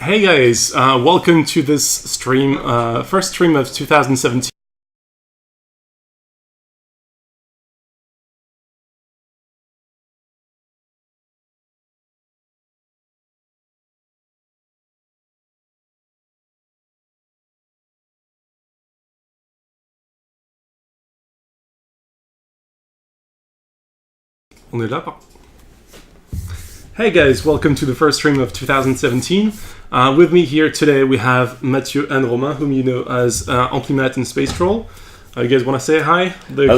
Hey guys, welcome to this stream, first stream of 2017. On est là, pas? Hey guys, welcome to the first stream of 2017. With me here today we have Mathieu and Romain, whom you know as Amplimat and Space Troll. You guys want to say hi? Hello!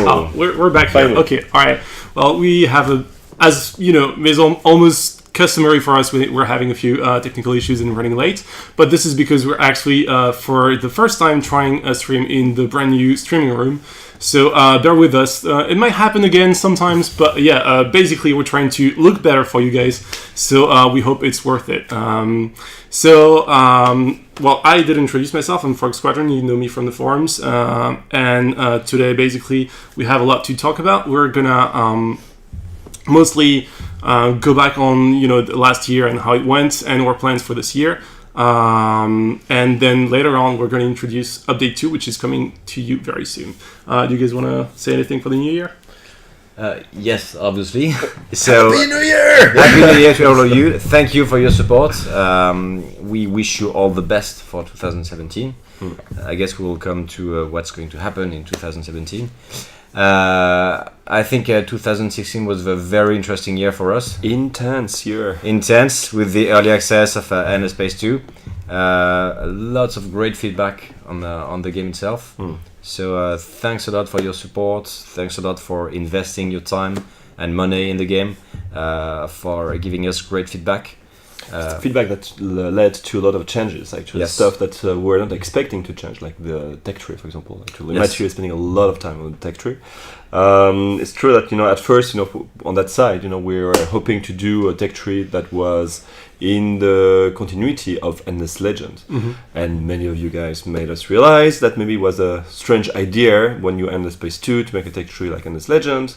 Oh, we're back here. Okay, alright. Well, we have as you know, it's almost customary for us, we're having a few technical issues and running late. But this is because we're actually, for the first time, trying a stream in the brand new streaming room. So bear with us. It might happen again sometimes, but yeah, basically we're trying to look better for you guys. So we hope it's worth it. Well, I did introduce myself. I'm Frog Squadron. You know me from the forums. And today, basically, we have a lot to talk about. We're gonna mostly go back on the last year and how it went and our plans for this year. And then later on, we're going to introduce Update 2, which is coming to you very soon. Do you guys want to say anything for the new year? Yes, obviously. So, Happy New Year! Happy New Year to all of you. Thank you for your support. We wish you all the best for 2017. I guess we will come to what's going to happen in 2017. I think 2016 was a very interesting year for us. Intense year. Intense with the early access of Endless Space 2. Lots of great feedback on the game itself. So thanks a lot for your support. Thanks a lot for investing your time and money in the game. For giving us great feedback. Feedback that led to a lot of changes, actually. Yes. Stuff that we're not expecting to change, like the tech tree, for example. Actually, Yes. Mathieu is spending a lot of time on the tech tree. It's true that at first, on that side, we were hoping to do a tech tree that was in the continuity of Endless Legend, and many of you guys made us realize that maybe it was a strange idea when you Endless Space 2 to make a tech tree like Endless Legend.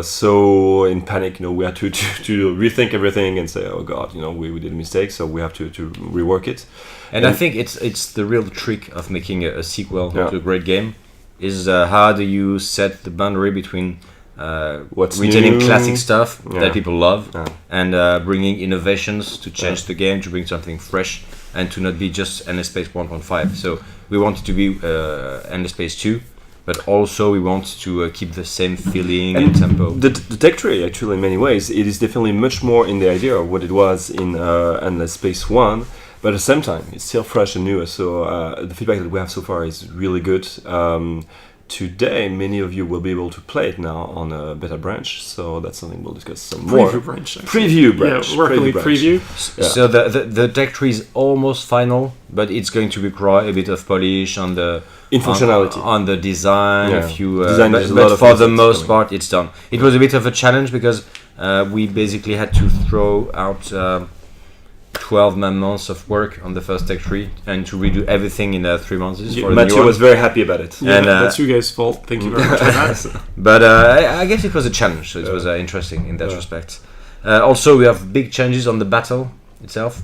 So in panic, we had to rethink everything and say, oh god, we did a mistake, so we have to rework it. And I think it's the real trick of making a sequel to a great game is how do you set the boundary between what's retaining new, classic stuff that people love and bringing innovations to change the game, to bring something fresh and to not be just Endless Space 1.5. So we wanted to be Endless Space 2, but also we want to keep the same feeling and tempo. The tech tree, actually, in many ways, it is definitely much more in the idea of what it was in Endless Space 1, but at the same time, it's still fresh and new. So the feedback that we have so far is really good. Today, many of you will be able to play it now on a beta branch, so that's something we'll discuss some more. Preview branch. Preview branch. Yeah, working with preview. Yeah. So the tech tree is almost final, but it's going to require a bit of polish on the functionality, on the design. Yeah. A few, Design but for the most part, it's done. It was a bit of a challenge because we basically had to throw out 12 months of work on the first tech tree and to redo everything in 3 months. Mathieu was very happy about it. Yeah, and that's you guys' fault. Thank you very much for that. But I guess it was a challenge, so it was interesting in that respect. Also, we have big changes on the battle itself.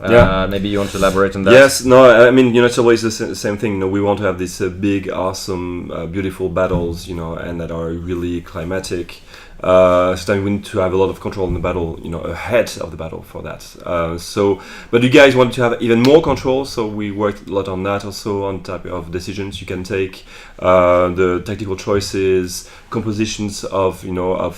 Maybe you want to elaborate on that? Yes, no, I mean, it's always the same thing. We want to have these big, awesome, beautiful battles, and that are really climatic. So then we need to have a lot of control in the battle, ahead of the battle for that. But you guys want to have even more control, so we worked a lot on that also, on type of decisions you can take, the tactical choices, compositions of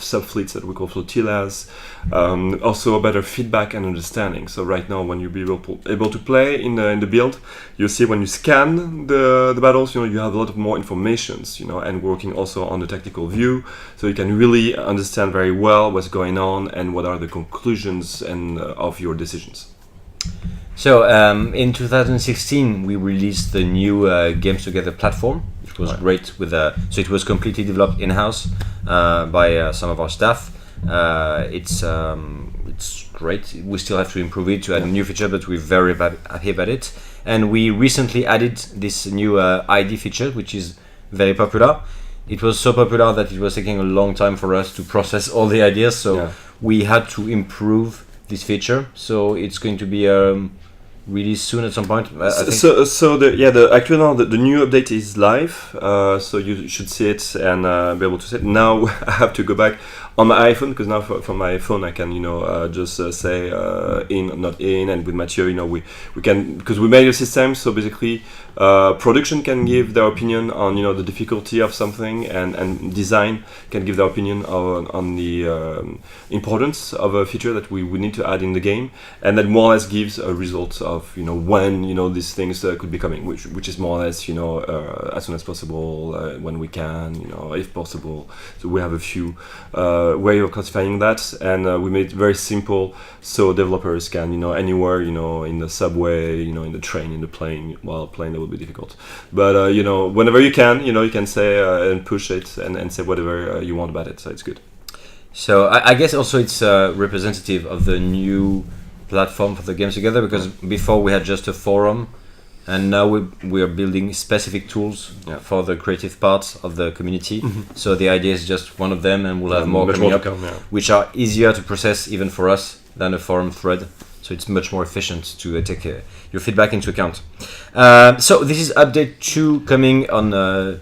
sub-fleets that we call flotillas, also better feedback and understanding. So right now, when you'll be able to play in the build, you'll see when you scan the battles, you have a lot of more informations, and working also on the tactical view, so you can really understand very well what's going on and what are the conclusions and of your decisions. So in 2016 we released the new Games Together platform, which was great. So it was completely developed in-house by some of our staff. It's great. We still have to improve it to add a new feature, but we're very happy about it. And we recently added this new ID feature, which is very popular. It was so popular that it was taking a long time for us to process all the ideas, so we had to improve this feature. So it's going to be released soon at some point. I think. Actually now the new update is live, so you should see it and be able to see it. Now I have to go back on my iPhone, because now from my phone I can just say in, not in, and with Mathieu we can, because we made a system, so basically production can give their opinion on the difficulty of something, and design can give their opinion on the importance of a feature that we would need to add in the game, and that more or less gives a result of when these things could be coming, which is more or less as soon as possible, when we can, if possible. So we have a few way of classifying that, and we made it very simple, so developers can anywhere, in the subway, in the train, in the plane. Well, plane that would be difficult, but whenever you can, you can say and push it and say whatever you want about it. So it's good. So I guess also it's representative of the new platform for the games together, because before we had just a forum, and now we are building specific tools for the creative part of the community. So the idea is just one of them, and we'll have more coming up, which are easier to process even for us than a forum thread. So it's much more efficient to take your feedback into account. So this is update 2 coming on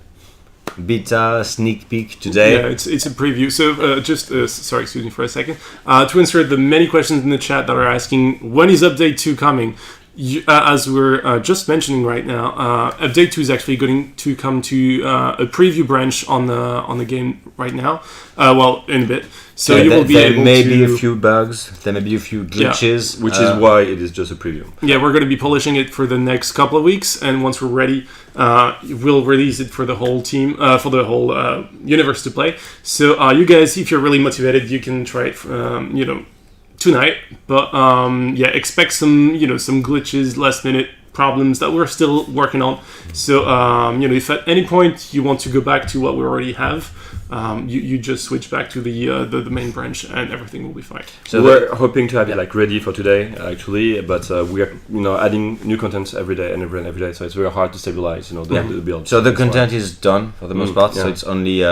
beta sneak peek today. Yeah, it's a preview. So sorry, excuse me for a second. To answer the many questions in the chat that are asking, when is update 2 coming? As we're just mentioning right now, update 2 is actually going to come to a preview branch on the game right now. In a bit. So you will be able to... There may be a few bugs, there may be a few glitches. Which is why it is just a preview. Yeah, we're going to be polishing it for the next couple of weeks, and once we're ready, we'll release it for the whole team, for the whole universe to play. So you guys, if you're really motivated, you can try it, tonight. But expect some glitches, last minute problems that we're still working on. So if at any point you want to go back to what we already have, you just switch back to the main branch, and everything will be fine. So we're hoping to have it ready for today, actually, but we are adding new content every day and every day, so it's very hard to stabilize the build. So the content is done for the most part, so it's only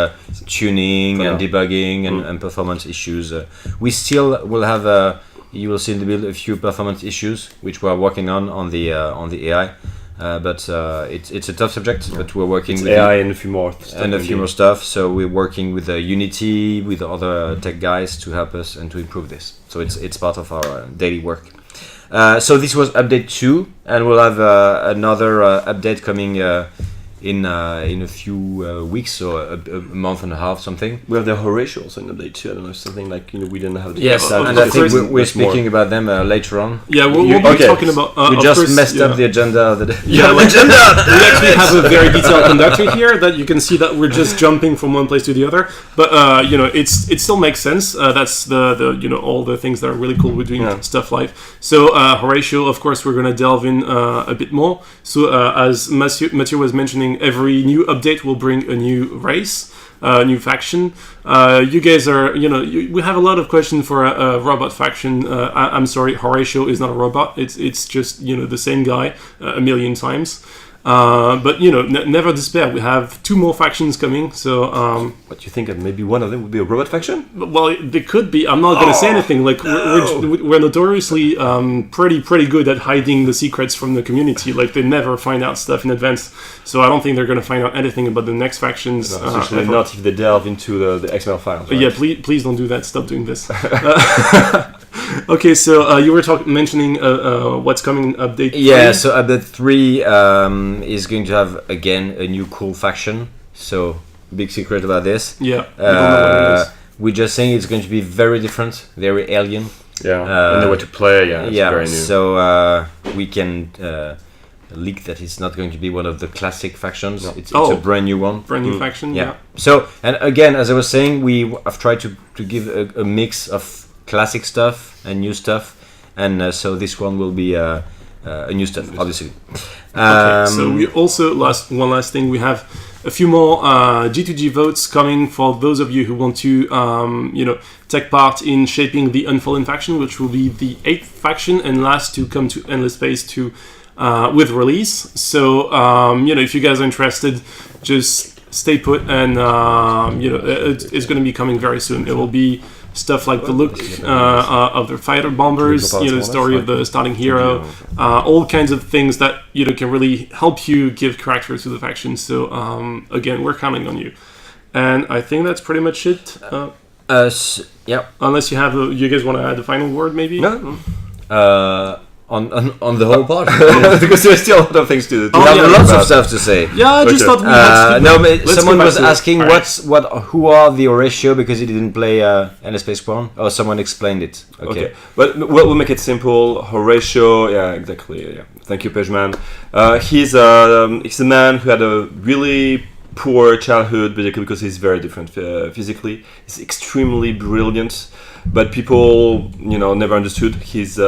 tuning and debugging and performance issues. We still will have you will see in the build a few performance issues which we're working on the AI. But it's a tough subject, but we're working with AI and a few more stuff. So we're working with Unity, with other tech guys to help us and to improve this. So it's part of our daily work. So this was update 2, and we'll have another update coming in a few weeks, or a month and a half, something. We have the Horatio also in update 2. I don't know, something like we didn't have. And I think we're speaking about them later on. Yeah, we'll be talking about. We just messed up the agenda of the day. Yeah, agenda. We actually have a very detailed conductor here that you can see that we're just jumping from one place to the other. But it still makes sense. That's the all the things that are really cool with doing stuff live. So Horatio, of course, we're gonna delve in a bit more. So as Mathieu was mentioning, every new update will bring a new race, a new faction. You guys are, we have a lot of questions for a robot faction. I'm sorry, Horatio is not a robot. It's just, the same guy a million times. But never despair. We have 2 more factions coming. So, what do you think? That maybe one of them would be a robot faction? Well, they could be. I'm not gonna say anything. Like we're notoriously pretty good at hiding the secrets from the community. Like they never find out stuff in advance. So I don't think they're gonna find out anything about the next factions. No, especially not if they delve into the XML files. Right? Yeah, please don't do that. Stop doing this. Okay, so you were mentioning what's coming in update 3. Yeah, so update 3 is going to have, again, a new cool faction. So, big secret about this. Yeah, you don't know what it is. We're just saying it's going to be very different, very alien. Yeah, and the way to play, it's very new. So we can leak that it's not going to be one of the classic factions. No. It's a brand new one. Brand new faction, yeah. So, and again, as I was saying, we have tried to give a mix of classic stuff and new stuff, and so this one will be a new stuff, obviously. Okay, so we also one last thing, we have a few more G2G votes coming for those of you who want to take part in shaping the Unfallen faction, which will be the 8th faction and last to come to Endless Space with release. So if you guys are interested, just stay put, and it's going to be coming very soon. It will be stuff like the look of the fighter bombers, the story of the starting hero, all kinds of things that can really help you give character to the faction. So again, we're counting on you, and I think that's pretty much it. Yeah. Unless you guys want to add a final word, maybe. No. On the whole part, because there's still a lot of things to do. We have lots of stuff to say. Yeah, I just thought we had to someone was asking who are the Horatio because he didn't play Space Spawn, or someone explained it. Okay. But we'll make it simple. Horatio, yeah, exactly. Yeah. Thank you, Pageman. He's a man who had a really poor childhood, basically because he's very different physically. He's extremely brilliant, but people, never understood his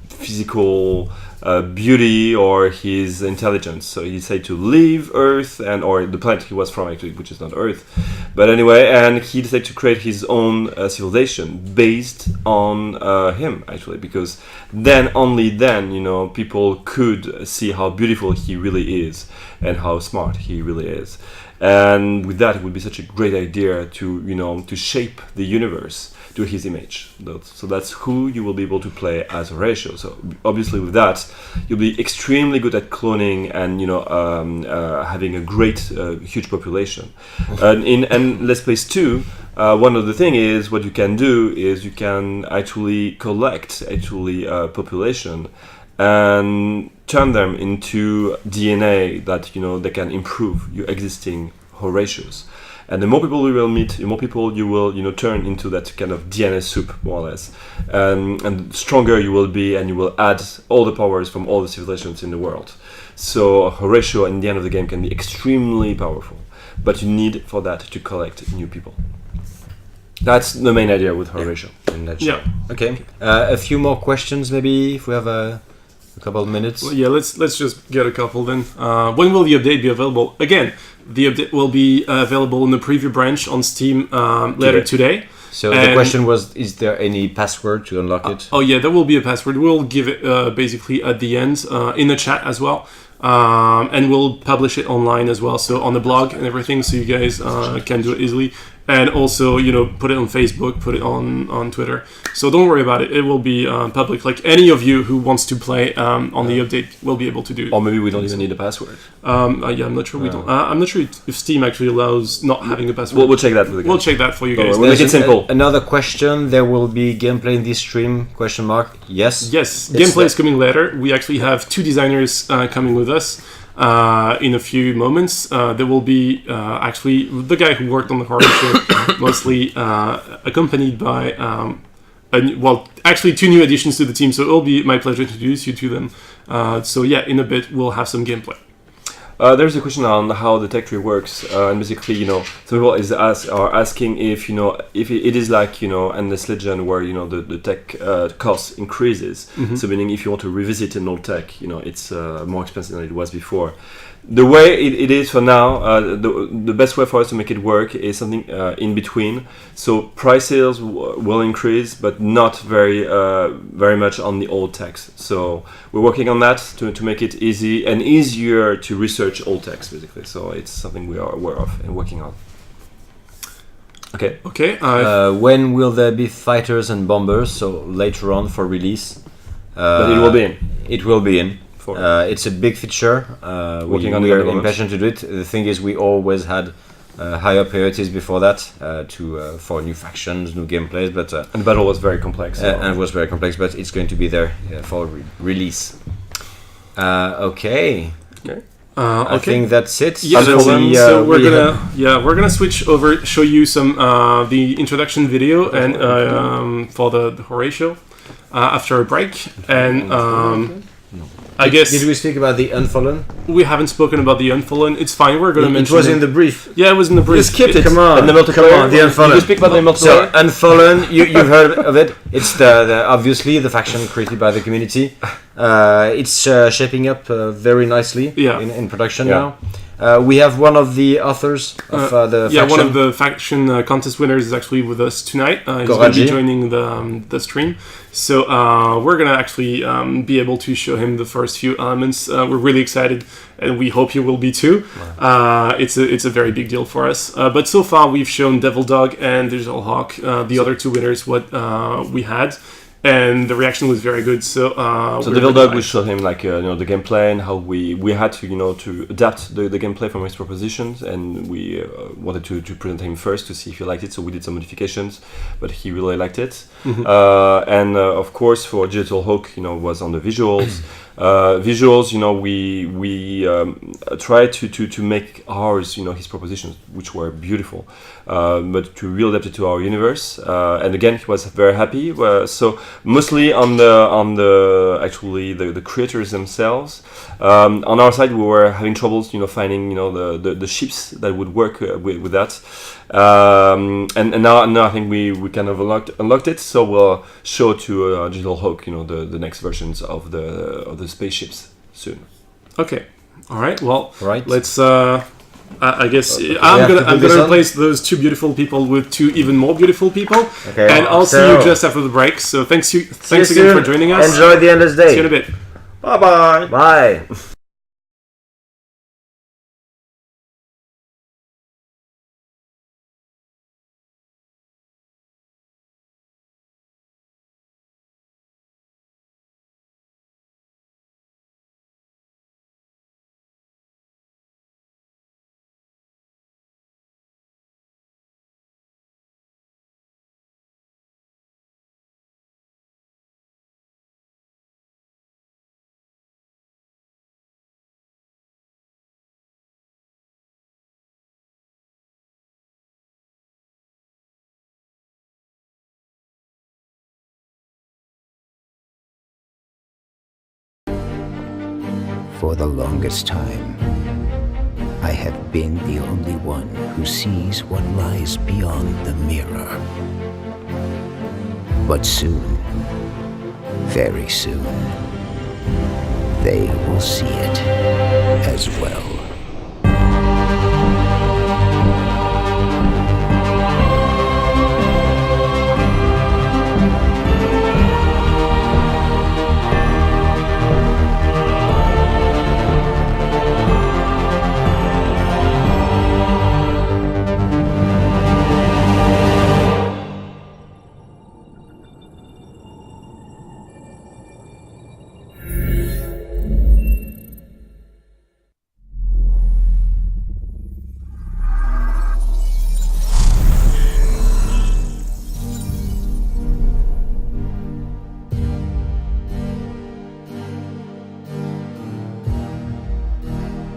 physical beauty or his intelligence. So he decided to leave Earth or the planet he was from, actually, which is not Earth. But anyway, and he decided to create his own civilization based on him, actually, because only then, people could see how beautiful he really is and how smart he really is. And with that, it would be such a great idea to shape the universe to his image. So that's who you will be able to play as Horatio. So obviously with that, you'll be extremely good at cloning and having a great huge population. And in Let's Play 2, one of the thing is what you can do is you can actually collect population and turn them into DNA that they can improve your existing Horatios. And the more people you will meet, the more people you will turn into that kind of DNA soup, more or less. And stronger you will be, and you will add all the powers from all the civilizations in the world. So Horatio, in the end of the game, can be extremely powerful. But you need for that to collect new people. That's the main idea with Horatio. Yeah. Okay. A few more questions, maybe, if we have a couple of minutes. Well, yeah, let's just get a couple then. When will the update be available? Again, the update will be available in the preview branch on Steam later today. So the question was, is there any password to unlock it? Oh yeah, there will be a password. We'll give it basically at the end in the chat as well. And we'll publish it online as well, so on the blog and everything, so you guys can do it easily. And also, put it on Facebook, put it on Twitter. So don't worry about it. It will be public. Like any of you who wants to play on the update will be able to do it. Or maybe we don't even need a password. Yeah, I'm not sure we don't. I'm not sure if Steam actually allows not having a password. We'll check that with the game. We'll check that for you guys. We'll make it simple. Another question. There will be gameplay in this stream? Question mark. Yes. Yes. Gameplay is coming later. We actually have 2 designers coming with us. In a few moments, there will be actually the guy who worked on the horror show, mostly accompanied by actually 2 new additions to the team. So it'll be my pleasure to introduce you to them. So yeah, in a bit we'll have some gameplay. There's a question on how the tech tree works, and basically, some people are asking if it is like Endless Legend where the tech cost increases. Mm-hmm. So meaning if you want to revisit an old tech, it's more expensive than it was before. The way it is for now, the best way for us to make it work is something in between. So prices will increase, but not very much on the old techs. So we're working on that to make it easy and easier to research old techs, basically. So it's something we are aware of and working on. Okay. When will there be fighters and bombers? So later on for release. But it will be in. It will be in. It's a big feature. We are impatient to do it. The thing is, we always had higher priorities before that for new factions, new gameplays. But and the battle was very complex. And it was very complex, but it's going to be there for release. Okay. I think that's it. Yeah, so we're gonna switch over, show you some the introduction video and for the Horatio after a break and. I guess. Did we speak about the Unfallen? We haven't spoken about the Unfallen. It's fine. We're going to mention it. Was in the brief. Yeah, it was in the brief. You skipped it. Come on. And the multiplayer. Come on, the Unfallen. Did you speak about the multiplayer? So, Unfallen, you've heard of it. It's the obviously the faction created by the community. It's shaping up very nicely in production now. We have one of the authors of the faction. One of the faction contest winners is actually with us tonight. He's going to be joining the stream. So we're going to actually be able to show him the first few elements. We're really excited, and we hope you will be too. It's a very big deal for us. But so far, we've shown Devil Dog and Digital Hawk, the other two winners, what we had. And the reaction was very good. So Devil Dog, we showed him like the gameplay and how we had to to adapt the gameplay from his propositions, and we wanted to present him first to see if he liked it. So we did some modifications, but he really liked it. And of course for Digital Hawk, was on the visuals. Visuals, we tried to make ours, his propositions, which were beautiful, but to really adapt it to our universe. And again, he was very happy. So mostly on the creators themselves. On our side, we were having troubles, finding, the ships that would work with that. And now I think we kind of unlocked it. So we'll show to Digital Hawk, the next versions of the spaceships soon. Okay. All right. Well, right. Let's. I guess I'm gonna replace those two beautiful people with two even more beautiful people. Okay. And I'll see you just after the break. So thanks again for joining us. Enjoy the endless day. See you in a bit. Bye. Bye. For the longest time, I have been the only one who sees what lies beyond the mirror. But soon, very soon, they will see it as well.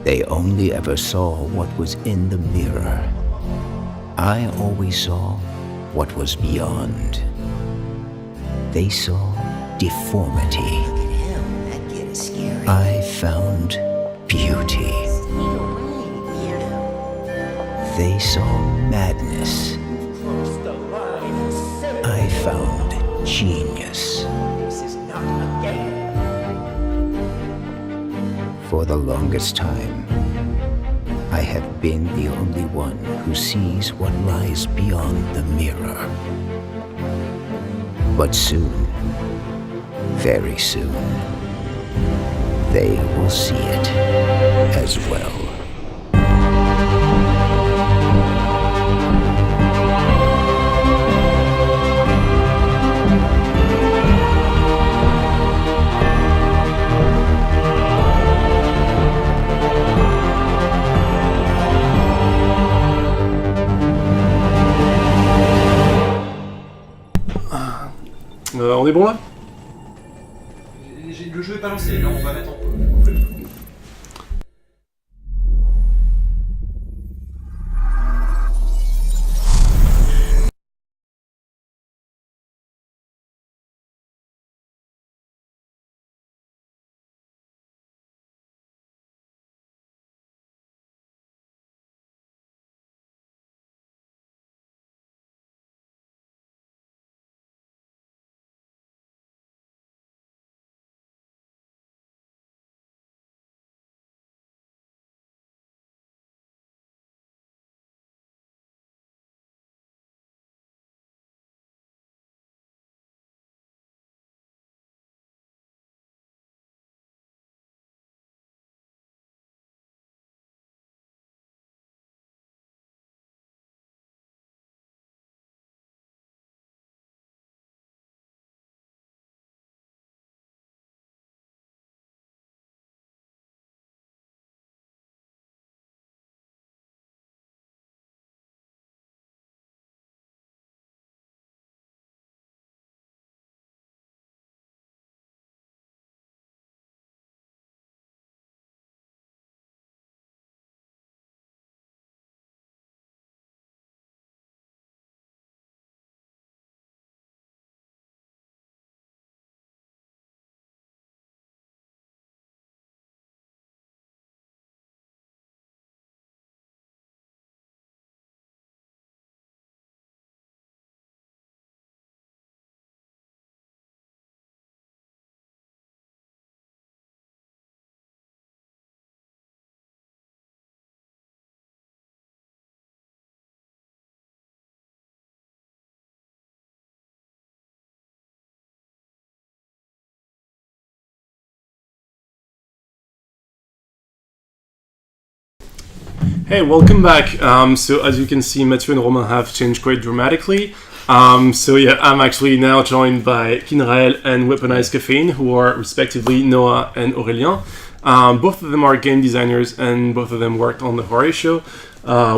They only ever saw what was in the mirror. I always saw what was beyond. They saw deformity. Look at him. That kid is scary. I found beauty. Stay away, weirdo. They saw madness. Close the line and say I found genius. this is not a game. For the longest time, I have been the only one who sees what lies beyond the mirror. But soon, very soon, they will see it as well. On est bon là? Le jeu est pas lancé, là on va mettre en Hey, welcome back. So as you can see, Mathieu and Romain have changed quite dramatically. So yeah, I'm actually now joined by Kinrael and Weaponized Caffeine, who are respectively Noah and Aurélien. Both of them are game designers, and both of them worked on the Horatio,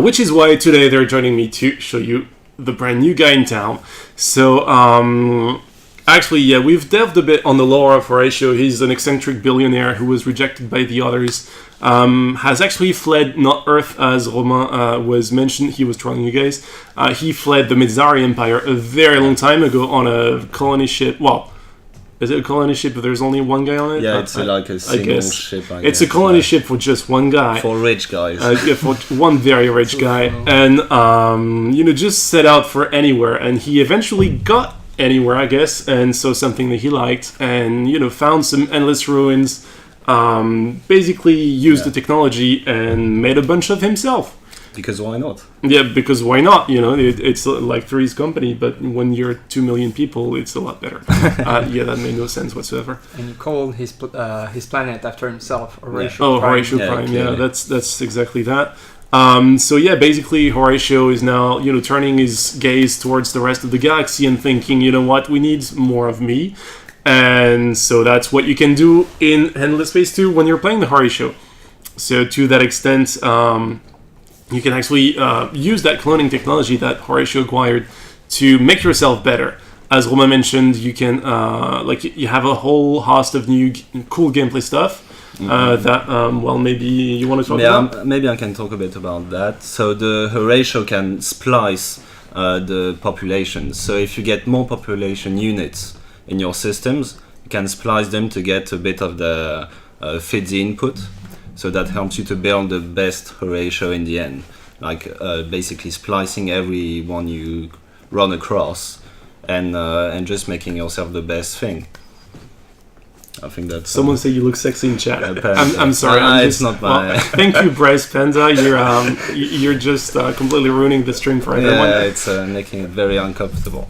which is why today they're joining me to show you the brand new guy in town. So actually, yeah, we've delved a bit on the lore of Horatio. He's an eccentric billionaire who was rejected by the others. Has actually fled not Earth, as Romain was mentioned. He was telling you guys. He fled the Mizari Empire a very long time ago on a colony ship. Well, is it a colony ship if there's only one guy on it? Yeah, it's like a single ship. It's a colony ship for just one guy. For rich guys. Yeah, for one very rich guy. And, just set out for anywhere. And he eventually got anywhere, I guess, and saw something that he liked. And, found some endless ruins. Basically used the technology and made a bunch of himself. Because why not? Yeah, because why not? It's like Three's company, but when you're 2 million people, it's a lot better. Yeah, that made no sense whatsoever. And he called his planet after himself, Horatio. Oh, Prime. Horatio Prime. Yeah, that's exactly that. So yeah, basically Horatio is now turning his gaze towards the rest of the galaxy and thinking, you know what, we need more of me. And so that's what you can do in Endless Space 2 when you're playing the Horatio. So to that extent, you can actually use that cloning technology that Horatio acquired to make yourself better. As Romain mentioned, you can you have a whole host of new cool gameplay stuff that maybe you want to talk about. Maybe I can talk a bit about that. So the Horatio can splice the population. So if you get more population units in your systems, you can splice them to get a bit of the feed the input, so that helps you to build the best Horatio in the end, like basically splicing every one you run across and just making yourself the best thing. I think that's someone say you look sexy in chat. I'm sorry. It's not my. Thank you, Bryce Panda. You're just completely ruining the stream for everyone. Yeah, it's making it very uncomfortable.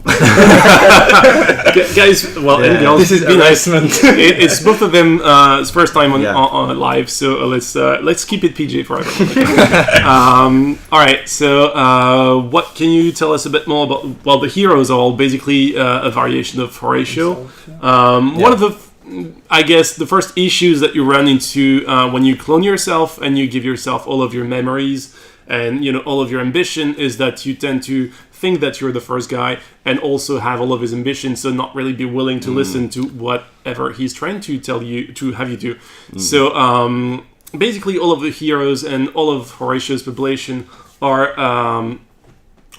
Guys, and girls, this is be nice. It's both of them. It's first time on live, so let's keep it PG for everyone. All right. So, what can you tell us a bit more about? Well, the heroes are all basically a variation of Horatio. One of the I guess the first issues that you run into when you clone yourself and you give yourself all of your memories and all of your ambition is that you tend to think that you're the first guy and also have all of his ambition, so not really be willing to listen to whatever he's trying to tell you to have you do. So basically all of the heroes and all of Horatio's population are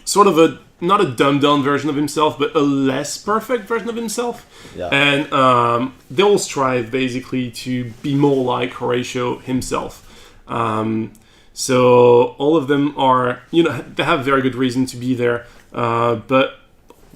sort of not a dumbed down version of himself, but a less perfect version of himself. Yeah. And they all strive basically to be more like Horatio himself. So all of them are, they have very good reason to be there. But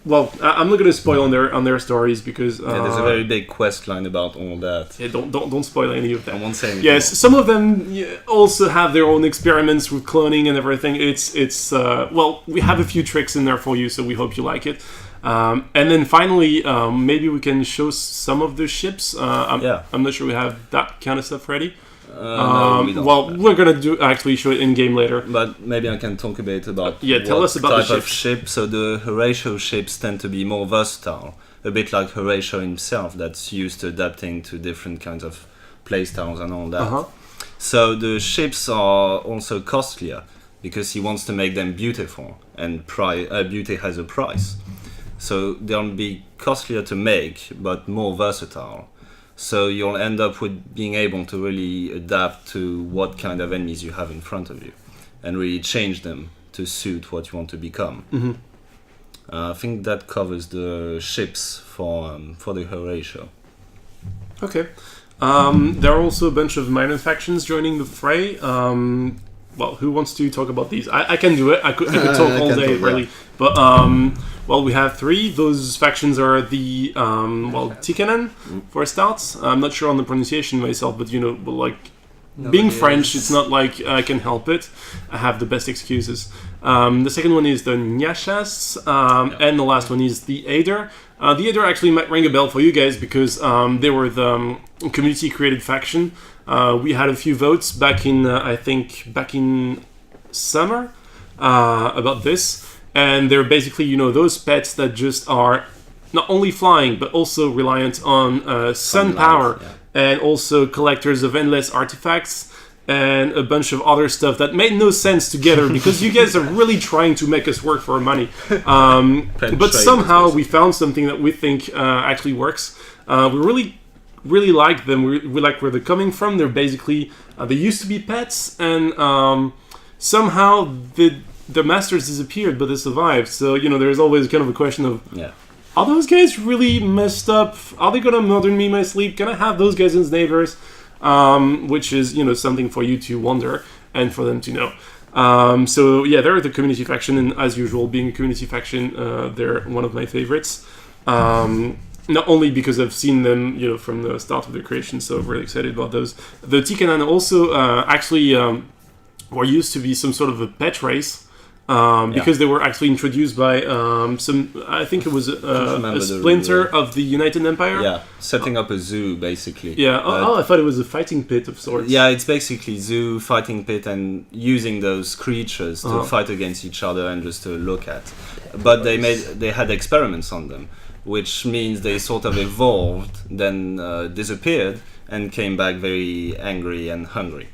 I'm not going to spoil on their stories because there's a very big quest line about all that. Yeah, don't spoil any of that. I won't say anything. Yes, some of them also have their own experiments with cloning and everything. It's we have a few tricks in there for you, so we hope you like it. And then finally, maybe we can show some of the ships. I'm not sure we have that kind of stuff ready. No, we don't. We're gonna actually show it in game later. But maybe I can talk a bit about tell us about type the of ship. So the Horatio ships tend to be more versatile, a bit like Horatio himself, that's used to adapting to different kinds of playstyles and all that. So the ships are also costlier because he wants to make them beautiful, and beauty has a price. So they'll be costlier to make, but more versatile. So you'll end up with being able to really adapt to what kind of enemies you have in front of you and really change them to suit what you want to become. I think that covers the ships for the Horatio. Okay. There are also a bunch of minor factions joining the fray. Who wants to talk about these? I can do it. I could talk all day, really. But we have three. Those factions are the Tikkanen for a start. I'm not sure on the pronunciation myself, but being French, it's not like I can help it. I have the best excuses. The second one is the Nyashas, and the last one is the Aider. The Aider actually might ring a bell for you guys because they were the community-created faction. We had a few votes back in summer about this, and they're basically those pets that just are not only flying but also reliant on sun Sunlight, power, yeah. and also collectors of endless artifacts and a bunch of other stuff that made no sense together because you guys are really trying to make us work for our money. But somehow we found something that we think actually works. We really like them. We like where they're coming from. They're basically they used to be pets, and somehow the masters disappeared, but they survived. So there's always kind of a question of, are those guys really messed up? Are they gonna murder me in my sleep? Can I have those guys as neighbors? Which is something for you to wonder and for them to know. So yeah, they're the community faction, and as usual, being a community faction, they're one of my favorites. Not only because I've seen them, from the start of their creation, so I'm really excited about those. The Tikanan also actually were used to be some sort of a pet race, because they were actually introduced by I think it was a splinter of the United Empire. Yeah, setting up a zoo, basically. Yeah, I thought it was a fighting pit of sorts. Yeah, it's basically zoo, fighting pit, and using those creatures to fight against each other and just to look at. But they had experiments on them, which means they sort of evolved, then disappeared, and came back very angry and hungry,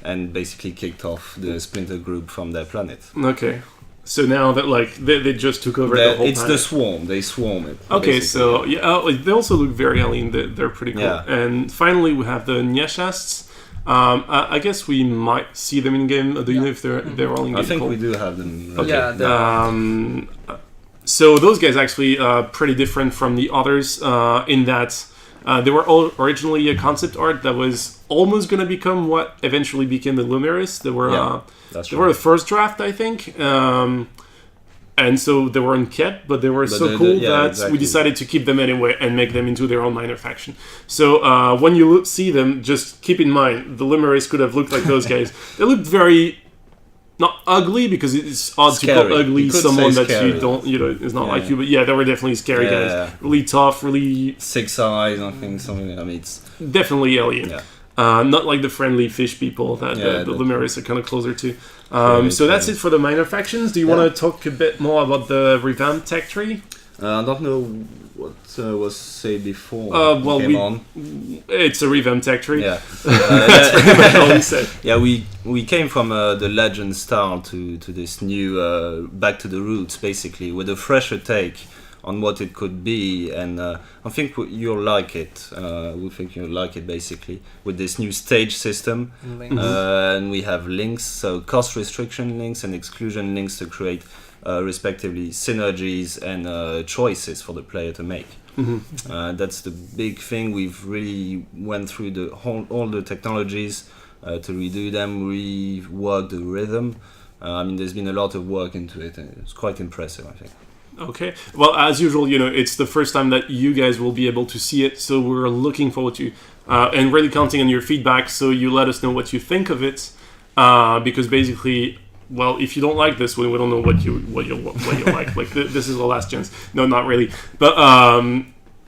and basically kicked off the Splinter group from their planet. Okay. So now that they just took over the whole it's planet. the swarm. They swarm it. Okay, basically. so yeah, they also look very alien. They're pretty cool. Yeah. And finally, we have the Nyashasts. I guess we might see them in game. Do you know if they're all in game? I think we do have them. Okay. Yeah. So those guys actually pretty different from the others in that they were all originally a concept art that was almost going to become what eventually became the Lumiris. They were That's they were the first draft, I think. And so they weren't kept, but they were so cool that we decided to keep them anyway and make them into their own minor faction. So when you see them, just keep in mind, the Lumiris could have looked like those guys. They looked very... not ugly, because it's odd Scary. to call ugly someone that scary. you don't, is not like you. But yeah, they were definitely scary guys. Really tough, really... 6 eyes, I think, something. I mean, it's definitely alien. Yeah. Not like the friendly fish people that the Lumiris are kind of closer to. So that's it for the minor factions. Do you want to talk a bit more about the Revamped tech tree? I don't know what was said before. Well, it's a Revamped tech tree. Yeah. That's pretty much all we said. Yeah, we came from the Legend style to this new back to the roots, basically, with a fresher take on what it could be, and I think you'll like it. We think you'll like it, basically, with this new stage system. And we have links, so cost restriction links and exclusion links to create respectively synergies and choices for the player to make. That's the big thing. We've really went through all the technologies to redo them, rework the rhythm. I mean, there's been a lot of work into it, and it's quite impressive, I think. Okay. Well, as usual, it's the first time that you guys will be able to see it, so we're looking forward to and really counting on your feedback, so you let us know what you think of it, because basically, well, if you don't like this, we don't know what you like. Like this is the last chance. No, not really. But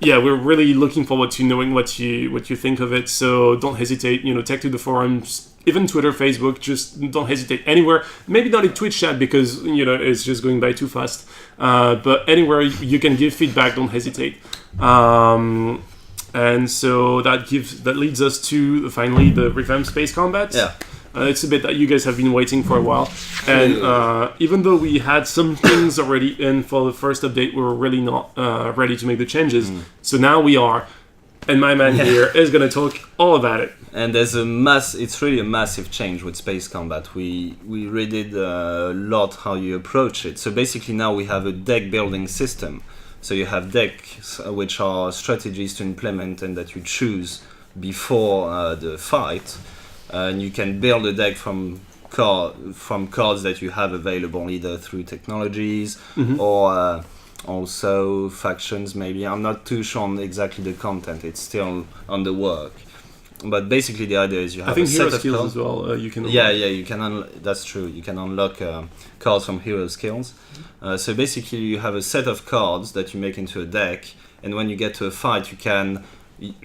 yeah, we're really looking forward to knowing what you think of it. So don't hesitate. Tag to the forums. Even Twitter, Facebook, just don't hesitate anywhere. Maybe not in Twitch chat because it's just going by too fast. But anywhere you can give feedback, don't hesitate. And so that leads us to finally the Revamped Space Combat. Yeah. It's a bit that you guys have been waiting for a while, and even though we had some things already in for the first update, we were really not ready to make the changes. So now we are, and my man here is going to talk all about it. And there's it's really a massive change with Space Combat. We redid a lot how you approach it. So basically now we have a deck building system. So you have decks which are strategies to implement and that you choose before the fight. And you can build a deck from cards that you have available either through technologies or also factions. Maybe I'm not too sure on exactly the content. It's still on the work. But basically, the idea is you have I think a hero set of skills cards. as well. You can. You can. That's true. You can unlock cards from hero skills. So basically, you have a set of cards that you make into a deck, and when you get to a fight, you can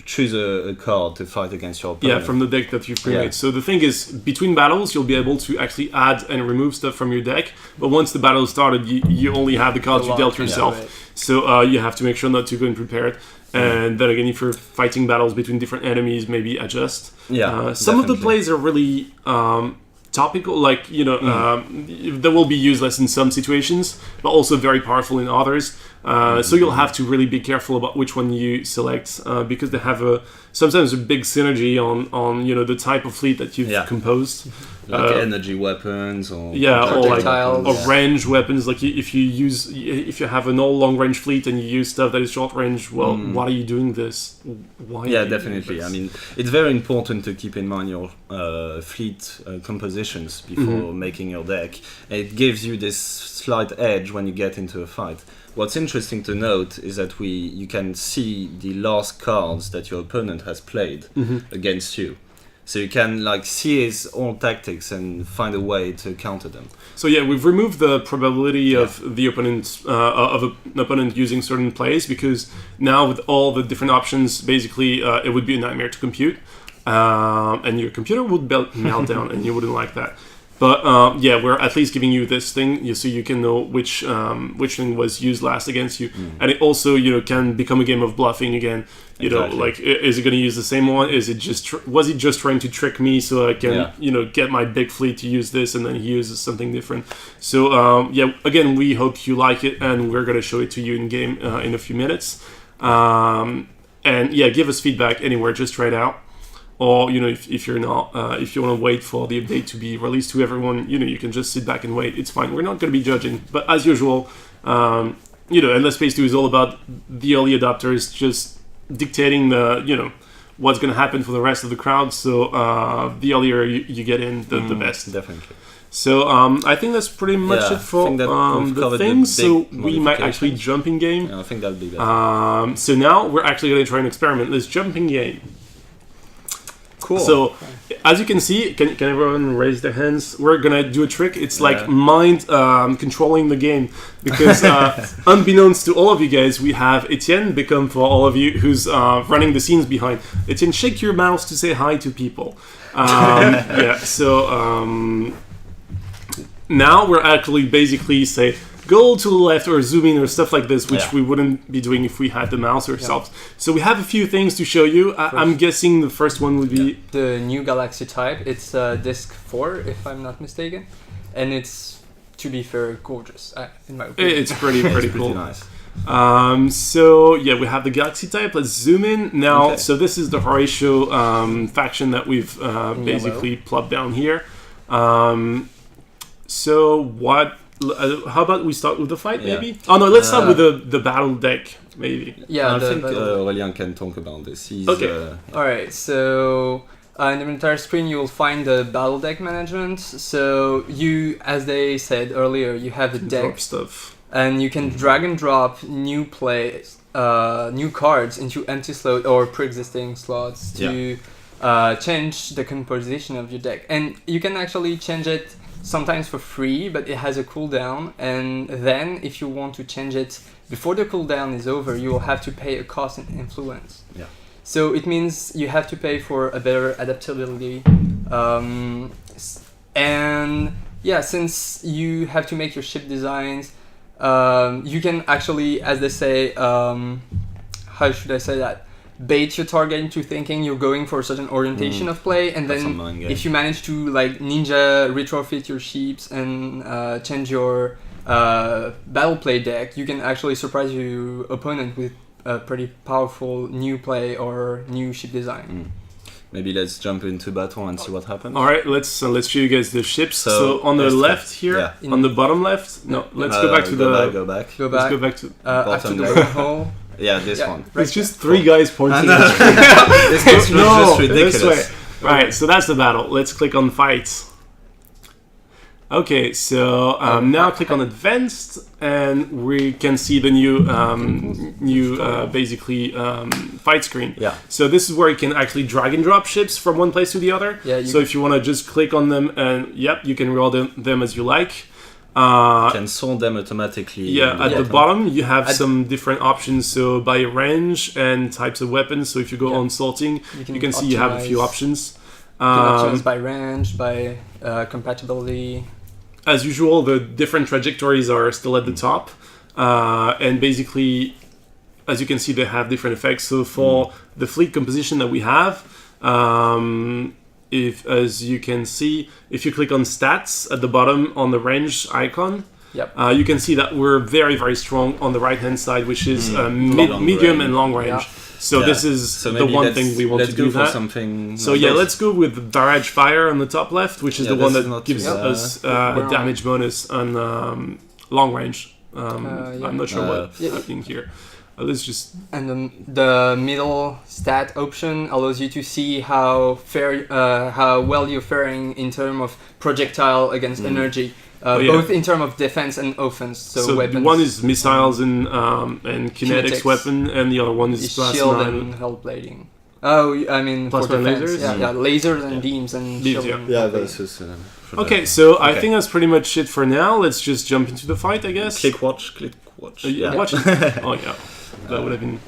choose a card to fight against your Yeah, opponent. from the deck that you've pre-made. Yeah. So the thing is, between battles, you'll be able to actually add and remove stuff from your deck. But once the battle started, you only have the cards you dealt yourself. Right. So you have to make sure not to go unprepared. And then again, if you're fighting battles between different enemies, maybe adjust. Yeah, some of the definitely. plays are really topical, like, that will be useless in some situations, but also very powerful in others. So you'll have to really be careful about which one you select, because they have sometimes a big synergy on the type of fleet that you've Yeah. composed. Like energy weapons or Or like Projectiles. or range weapons. Like if you have an all long range fleet and you use stuff that is short range, well, why are you doing this? Why? Yeah, are you doing definitely. this? I mean, it's very important to keep in mind your fleet compositions before making your deck. It gives you this slight edge when you get into a fight. What's interesting to note is that you can see the last cards that your opponent has played against you. So you can see his own tactics and find a way to counter them. So yeah, we've removed the probability of the opponent of an opponent using certain plays, because now with all the different options, basically it would be a nightmare to compute, and your computer would melt down, and you wouldn't like that. But we're at least giving you this thing, so you can know which thing was used last against you, and it also can become a game of bluffing again. Exactly. Like, is it going to use the same one? Is it was he just trying to trick me so I can get my big fleet to use this, and then he uses something different? So again, we hope you like it, and we're going to show it to you in game in a few minutes. And give us feedback anywhere. Just try it out. Or if you're not, if you want to wait for the update to be released to everyone, you can just sit back and wait. It's fine. We're not going to be judging, but as usual, Endless Space 2 is all about the early adopters just dictating the what's going to happen for the rest of the crowd. So the earlier you get in, the best. Definitely. So I think that's pretty much it for the things. So we might actually jump in game. Yeah, I think that'll be better. So now we're actually going to try an experiment. Let's jump in game. Cool. So, as you can see, can everyone raise their hands? We're gonna do a trick. It's like mind controlling the game, because unbeknownst to all of you guys, we have Etienne become, for all of you, who's running the scenes behind. Etienne, shake your mouse to say hi to people. So now we're actually basically say, go to the left or zoom in or stuff like this, which we wouldn't be doing if we had the mouse ourselves. So we have a few things to show you. I'm guessing the first one would be the new galaxy type. It's disc 4, if I'm not mistaken, and it's, to be fair, gorgeous in my opinion. It's pretty cool. Pretty nice. We have the galaxy type. Let's zoom in now. Okay. So this is the Horatio faction that we've basically plopped down here. How about we start with the fight, maybe? Oh no, let's start with the battle deck, maybe. Yeah, I think Aurélien can talk about this. He's, Alright, so in the entire screen you will find the battle deck management. So you, as they said earlier, you have a deck Drop stuff. and you can drag and drop new cards into empty slot or pre-existing slots to change the composition of your deck. And you can actually change it sometimes for free, but it has a cooldown, and then if you want to change it before the cooldown is over, you will have to pay a cost and influence. Yeah. So it means you have to pay for a better adaptability. Since you have to make your ship designs, you can actually, as they say, how should I say that? Bait your target into thinking you're going for a certain orientation of play, and then if you manage to ninja retrofit your ships and change your battle play deck, you can actually surprise your opponent with a pretty powerful new play or new ship design. Maybe let's jump into battle and see what happens. All right, let's show you guys the ships. So on the left here, on the bottom left. No, let's go back to Go back. Let's go back to after the wormhole. Yeah, this one. It's just three guys pointing. This is just ridiculous. This way. Right, so that's the battle. Let's click on fights. Okay, so now click on advanced, and we can see the new fight screen. Yeah. So this is where you can actually drag and drop ships from one place to the other. Yeah. So if you want to just click on them, and you can roll them as you like. You can sort them automatically. Yeah, at the bottom you have some different options. So by range and types of weapons. So if you go on sorting, you can see you have a few options. You can optimize by range, by compatibility. As usual, the different trajectories are still at the top. And basically, as you can see, they have different effects. So for the fleet composition that we have, if, as you can see, if you click on stats at the bottom on the range icon, you can see that we're very, very strong on the right-hand side, which is medium and long range. Yeah. So this is the one thing we want to do that. So let's go with Barrage Fire on the top left, which is the one that gives us a damage bonus on long range. I'm not sure what's happening here. Let's just... And the middle stat option allows you to see how well you're faring in terms of projectile against energy, both in terms of defense and offense. So weapons. One is missiles and kinetics weapon, and the other one is plasma shield and hellblading. Oh, I mean plasma for defense. lasers. Yeah, lasers and beams and shield. This is. Okay, so I think that's pretty much it for now. Let's just jump into the fight, I guess. Click watch. Watch it. Oh yeah, that would have been.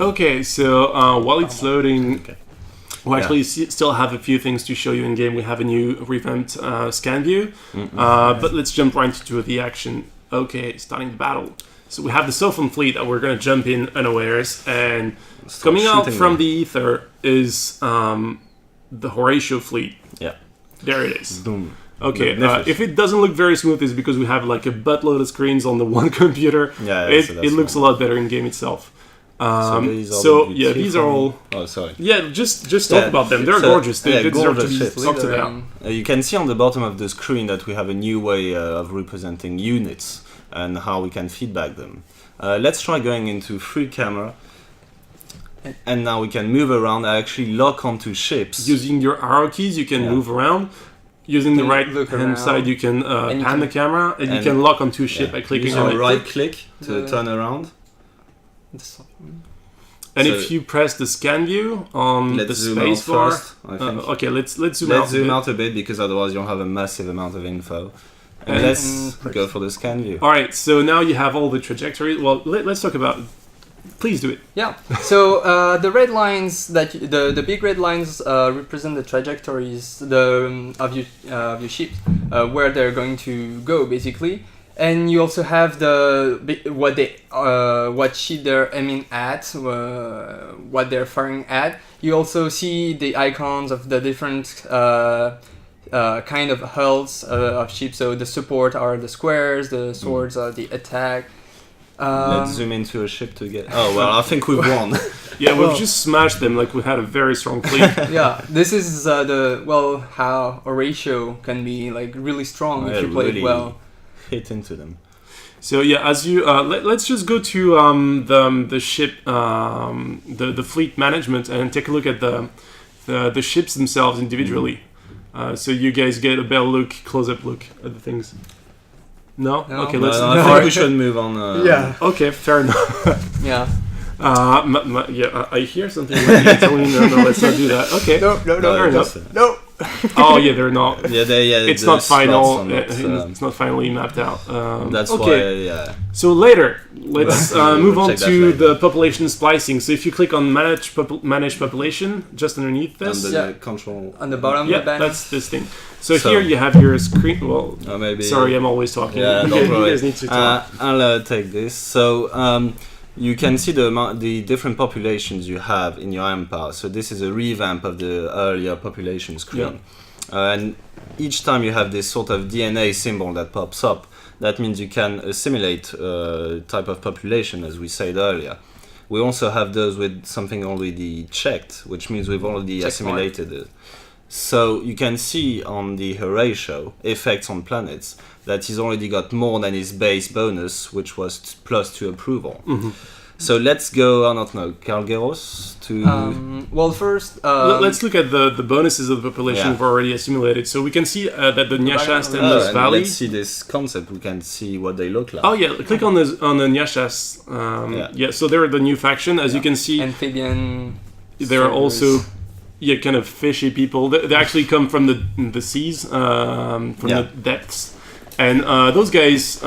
Okay, so while it's loading, we actually still have a few things to show you in game. We have a new revamped scan view, but let's jump right into the action. Okay, starting the battle. So we have the Sophon fleet that we're going to jump in unawares, and coming out from the ether is the Horatio fleet. Yeah. There it is. Boom. Okay, if it doesn't look very smooth, it's because we have like a buttload of screens on the one computer. It looks a lot better in game itself. These are all. Oh, sorry. Yeah, just talk about them. They're gorgeous. They deserve to be talked about. You can see on the bottom of the screen that we have a new way of representing units and how we can feedback them. Let's try going into free camera. And now we can move around. I actually lock onto ships. Using your arrow keys, you can move around. Using the right hand side, you can pan the camera, and you can lock onto a ship by clicking on it. Right click to turn around. And if you press the scan view on the space bar, okay, let's zoom out. Let's zoom out a bit because otherwise you'll have a massive amount of info. And let's go for the scan view. All right, so now you have all the trajectories. Well, let's talk about. Please do it. Yeah. So the red lines the big red lines represent the trajectories of your ships, where they're going to go basically. And you also have what ship they're aiming at, what they're firing at. You also see the icons of the different kind of hulls of ships. So the support are the squares, the swords are the attack. Let's zoom into a ship to get. Oh well, I think we've won. We've just smashed them. Like we had a very strong fleet. This is how Horatio can be like really strong if you play it well. Hit into them. So as you let's just go to the ship, the fleet management, and take a look at the ships themselves individually. So you guys get a better look, close-up look at the things. No? Okay, let's. I think we should move on. Okay, fair enough. Yeah. I hear something like you telling me no, let's not do that. Okay. No, fair enough. No. Oh yeah, they're not. It's not final. It's not finally mapped out. That's okay. why. So later, let's move on to the population splicing. So if you click on manage population, just underneath this, control on the bottom. Yeah, that's this thing. So here you have your screen. Well, maybe. Sorry, I'm always talking. Yeah, you guys need to talk. I'll take this. So. You can see the different populations you have in your empire. So this is a revamp of the earlier population screen. And each time you have this sort of DNA symbol that pops up, that means you can assimilate type of population, as we said earlier. We also have those with something already checked, which means we've already assimilated it. So you can see on the Horatio effects on planets that he's already got more than his base bonus, which was +2 approval. Mm-hmm. So let's go, I don't know, Calgeros to... well, first... let's look at the bonuses of the population we've already assimilated. So we can see that the Nyashast and the Valley... Let's see this concept, we can see what they look like. Oh yeah, click on the Nyashast. So they're the new faction, as you can see. Amphibian... There are also... kind of fishy people. They actually come from the seas, from the depths. And those guys,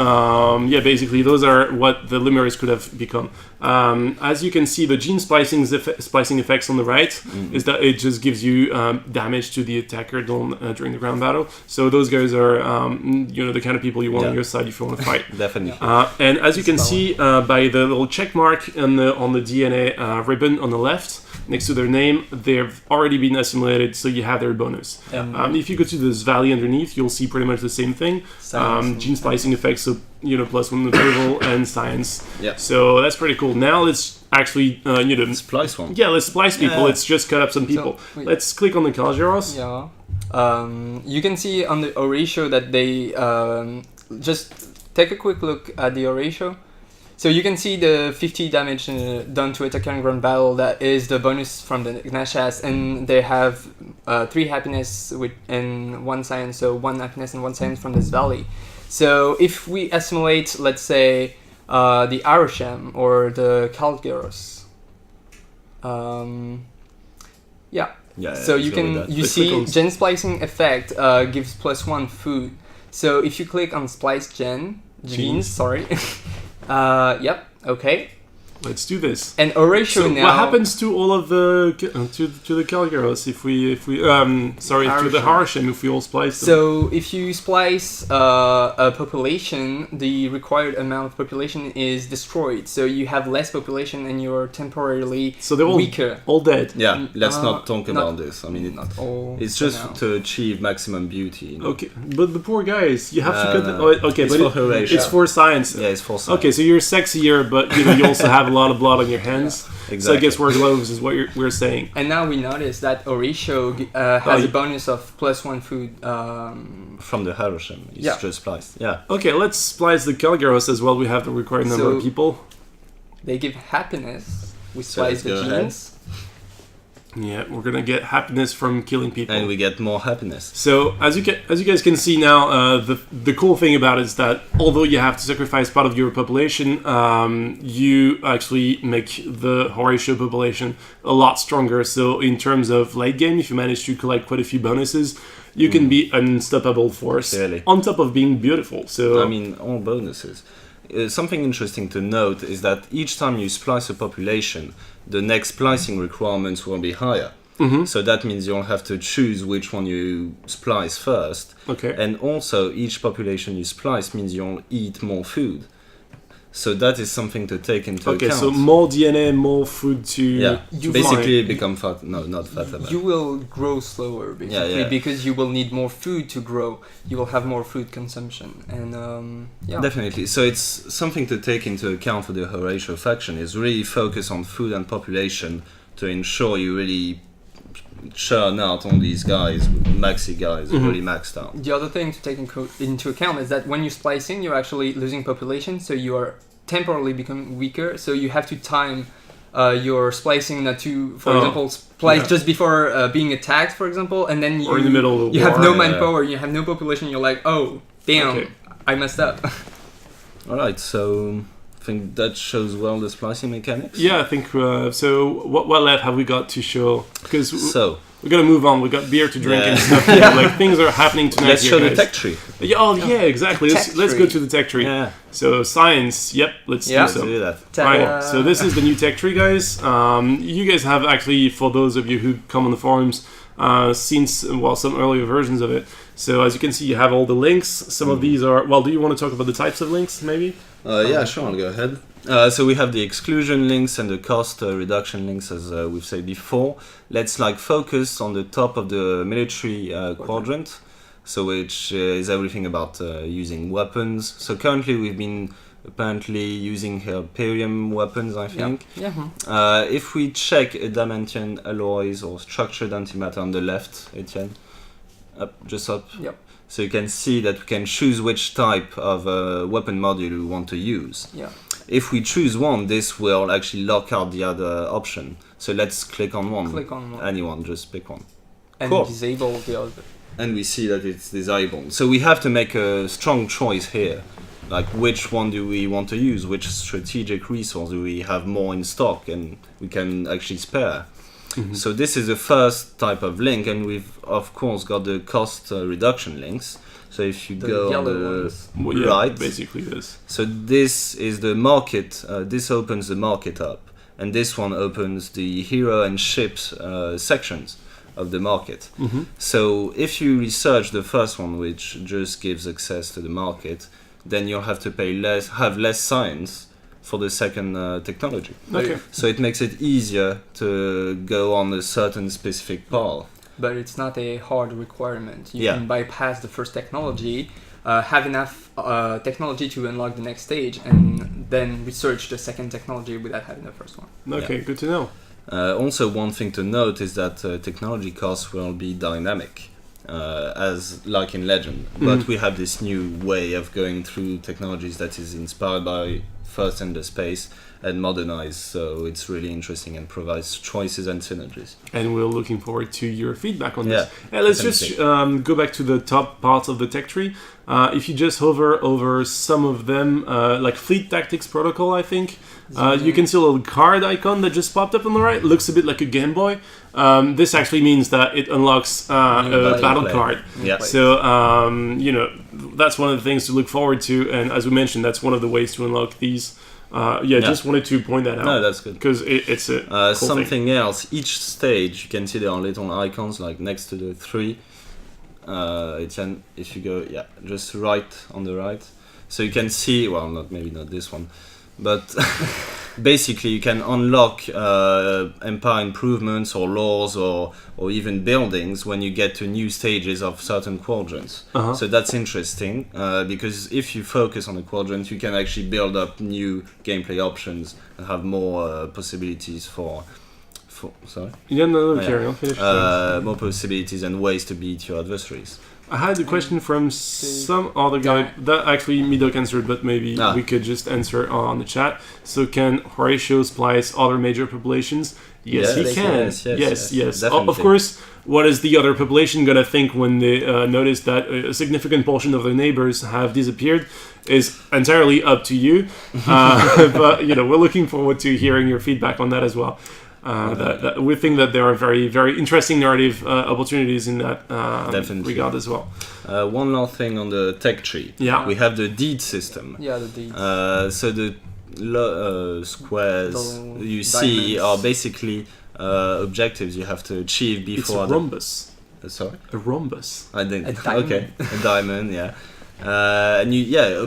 basically, those are what the Lemurs could have become. As you can see, the gene splicing effects on the right is that it just gives you damage to the attacker during the ground battle. So those guys are, the kind of people you want on your side if you want to fight. Definitely. And as you can see by the little check mark on the DNA ribbon on the left, next to their name, they've already been assimilated, so you have their bonus. If you go to this valley underneath, you'll see pretty much the same thing. Gene splicing effects, so +1 approval and science. Yeah. So that's pretty cool. Now let's actually Splice one. Yeah, let's splice people. Let's just cut up some people. Let's click on the Calgeros. Yeah. You can see on the Horatio that they just take a quick look at the Horatio. So you can see the 50 damage done to attacker in ground battle. That is the bonus from the Gnashas, and they have 3 happiness and 1 science, so 1 happiness and 1 science from this valley. So if we assimilate, let's say, the Arosham or the Calgeros, so you see gen splicing effect gives +1 food. So if you click on splice genes, okay. Let's do this. And Horatio so now. What happens to all of the to the Calgeros if we to the Harashim if we all splice them? So if you splice a population, the required amount of population is destroyed. So you have less population and you're temporarily they're weaker. All dead. Yeah, let's not talk about this. I mean, not all. It's just to achieve maximum beauty. Okay, but the poor guys, you have to cut them. Okay, it's but for Horatio. It's for science. Yeah, it's for science. Okay, so you're sexier, but you also have a lot of blood on your hands. Exactly. So I guess wear gloves is what we're saying. And now we notice that Horatio has a bonus of +1 food. From the Harashim. It's just spliced. Yeah. Okay, let's splice the Calgeros as well. We have the required number of people. They give happiness. We splice the genes. Yeah, we're gonna get happiness from killing people, and we get more happiness. So as you guys can see now, the cool thing about it is that although you have to sacrifice part of your population, you actually make the Horatio population a lot stronger. So in terms of late game, if you manage to collect quite a few bonuses, you can be an unstoppable force. Clearly. On top of being beautiful. So I mean, all bonuses. Something interesting to note is that each time you splice a population, the next splicing requirements will be higher. So that means you'll have to choose which one you splice first. Okay. And also, each population you splice means you'll eat more food. So that is something to take into account. Okay, so more DNA, more food to... Yeah, you basically become fat. No, not fat. You will grow slower, basically, because you will need more food to grow. You will have more food consumption. And, Definitely. So it's something to take into account for the Horatio faction, is really focus on food and population to ensure you really churn out all these guys, maxi guys, really maxed out. The other thing to take into account is that when you're splicing, you're actually losing population, so you are temporarily becoming weaker. So you have to time your splicing not to, for example, splice just before being attacked, for example, and then or in the middle of the you war. have no manpower, you have no population. You're like, oh, damn, I messed up. All right, so I think that shows well the splicing mechanics. Yeah, I think so. What left have we got to show? Because we gotta move on. We got beer to drink and stuff. Like things are happening tonight. Let's show guys. the tech tree. Yeah, exactly. Let's go to the tech tree. Yeah. So science. Yep. Let's do so. Do that. Right. So this is the new tech tree, guys. You guys have actually, for those of you who come on the forums, seen some earlier versions of it. So as you can see, you have all the links. Some of these are. Well, do you want to talk about the types of links, maybe? Yeah, sure. I'll go ahead. So we have the exclusion links and the cost reduction links, as we've said before. Let's focus on the top of the military quadrant, so which is everything about using weapons. So currently we've been apparently using Hyperium weapons, I think. Yeah. If we check adamantium alloys or structured antimatter on the left, Etienne, just up. Yep. So you can see that we can choose which type of weapon module we want to use. Yeah. If we choose one, this will actually lock out the other option. So let's click on one. Click on one. Anyone, just pick one. And disable the other. And we see that it's disabled. So we have to make a strong choice here. Like, which one do we want to use? Which strategic resource do we have more in stock and we can actually spare? So this is the first type of link, and we've of course got the cost reduction links. So if you The go on yellow the ones. Well, yeah, right, basically this. so this is the market. This opens the market up, and this one opens the hero and ships sections of the market. So if you research the first one, which just gives access to the market, then you'll have to pay less, have less science for the second technology. Okay. So it makes it easier to go on a certain specific path. But it's not a hard requirement. You Yeah. can bypass the first technology, have enough technology to unlock the next stage, and then research the second technology without having the first one. Okay, good to know. Also, one thing to note is that technology costs will be dynamic, as like in Legend. But we have this new way of going through technologies that is inspired by first and the space and modernized. So it's really interesting and provides choices and synergies. And we're looking forward to your feedback on Yeah, this. And let's just definitely. go back to the top parts of the tech tree. If you just hover over some of them, like Fleet Tactics Protocol, I think, you can see a little card icon that just popped up on the right. It looks a bit like a Game Boy. This actually means that it unlocks a battle play. card. Yeah. So, you know, that's one of the things to look forward to. And as we mentioned, that's one of the ways to unlock these. Just wanted to point that out. No, that's good. Because it's a cool thing. Something else, each stage you can see there are little icons like next to the 3. If you go, just right on the right. So you can see, well, maybe not this one, but basically you can unlock empire improvements or laws or even buildings when you get to new stages of certain quadrants. So that's interesting because if you focus on a quadrant, you can actually build up new gameplay options and have more possibilities for sorry? Yeah, no, Yeah. carry on. Finish. More possibilities and ways to beat your adversaries. I had a question from some other guy that actually Midok answered, but maybe we could just answer on the chat. So can Horatio splice other major populations? Yes, he Yes, can. yes, Yes. definitely. Of course, what is the other population gonna think when they notice that a significant portion of their neighbors have disappeared is entirely up to you. But, you know, we're looking forward to hearing your feedback on that as well. That we think that there are very, very interesting narrative opportunities in that Definitely. regard as well. One last thing on the tech tree. Yeah. We have the deed system. Yeah, the deeds. So the squares The you see diamonds. are basically objectives you have to achieve It's before. a rhombus. Sorry, A rhombus. I didn't. A diamond. Okay, a diamond. Yeah, and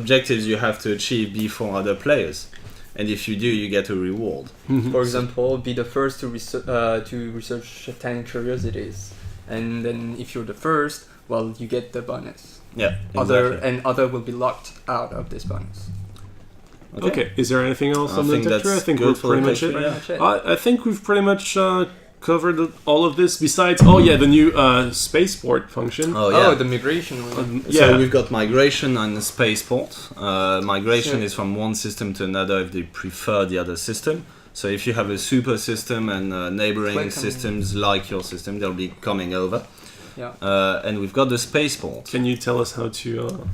objectives you have to achieve before other players. And if you do, you get a reward. For example, be the first to research 10 curiosities, and then if you're the first, well, you get the bonus. Yeah, exactly. Other will be locked out of this bonus. Okay. Is there anything else I on the think tech tree? I that's think good we're for pretty the much tech it. tree, Pretty much it. I think we've pretty much covered all of this. Besides, the new spaceport function. Oh yeah. Oh, the migration one. So we've got migration and the spaceport. Migration Sure. is from one system to another if they prefer the other system. So if you have a super system and neighboring Click on- systems like your system, they'll be coming over. Yeah. And we've got the spaceport. Can you tell us how to?